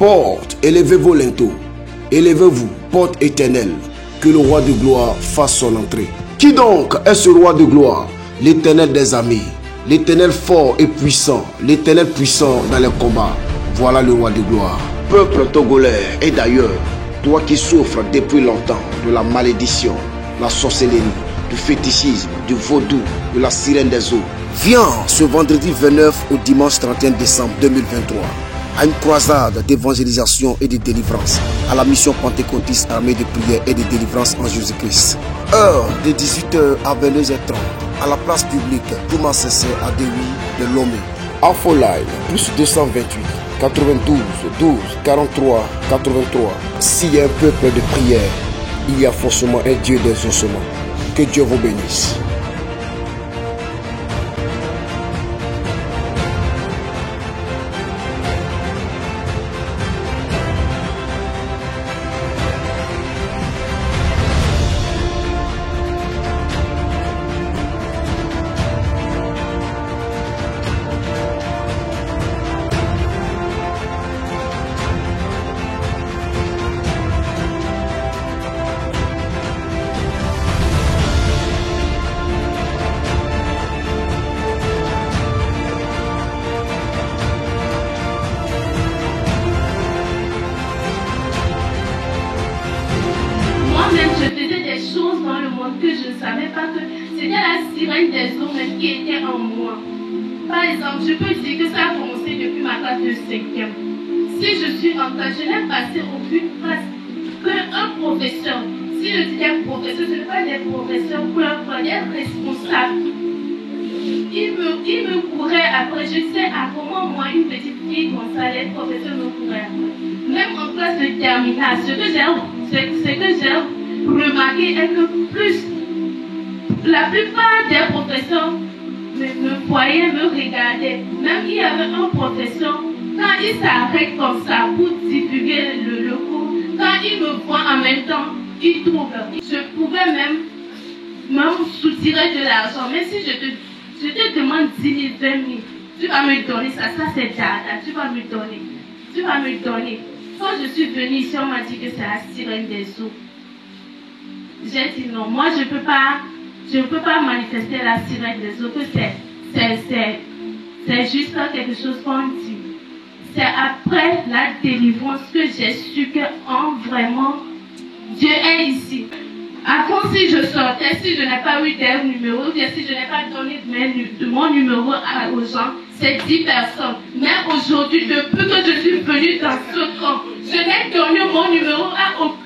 Porte, élevez vos linteaux. Élevez-vous, porte éternelle, que le roi de gloire fasse son entrée. Qui donc est ce roi de gloire? L'Éternel des armées, l'Éternel fort et puissant, l'Éternel puissant dans les combats. Voilà le roi de gloire. Peuple togolais et d'ailleurs, toi qui souffres depuis longtemps de la malédiction, la sorcellerie, du fétichisme, du vaudou, de la sirène des eaux, viens ce vendredi 29 au dimanche 31 décembre 2023 à une croisade d'évangélisation et de délivrance à la mission pentecôtiste armée de prière et de délivrance en Jésus-Christ. Heure de 18h à 22h30 à la place publique Thomas Sessé à Dewi de Lomé. Infoline plus 228 92 12 43 83. S'il y a un peuple de prière, il y a forcément un Dieu des ossements. Que Dieu vous bénisse. Je faisais des choses dans le monde que je ne savais pas que c'était la sirène des eaux même qui était en moi. Par exemple, je peux dire que ça a commencé depuis ma classe de 5e. Si je suis en classe, je n'ai passé aucune classe qu'un professeur. Si je dis des professeurs, ce ne sont pas des professeurs pour leur des responsables. Il me courait après. Je sais à comment moi, une petite fille comme ça, les professeurs me couraient après. Même en classe de terminale, ce que j'ai remarqué est que la plupart des professeurs me voyaient, me regardaient. Même il y avait un professeur, quand il s'arrête comme ça pour divulguer le cours, quand il me voit en même temps, il trouve. Je pouvais même soutirer de l'argent. Mais si je te demande 10 000, 20 000, tu vas me donner ça. Ça c'est dada, tu vas me donner. Tu vas me donner. Quand je suis venue ici, on m'a dit que c'est la sirène des eaux. J'ai dit non, moi je ne peux pas manifester la sirène des eaux, que c'est juste quelque chose qu'on dit. C'est après la délivrance que j'ai su que vraiment Dieu est ici. Avant, si je sortais, si je n'ai pas eu des numéros, ou bien si je n'ai pas donné mon numéro aux gens, c'est 10 personnes. Mais aujourd'hui, depuis que je suis venue dans ce camp, je n'ai donné mon numéro à aucun.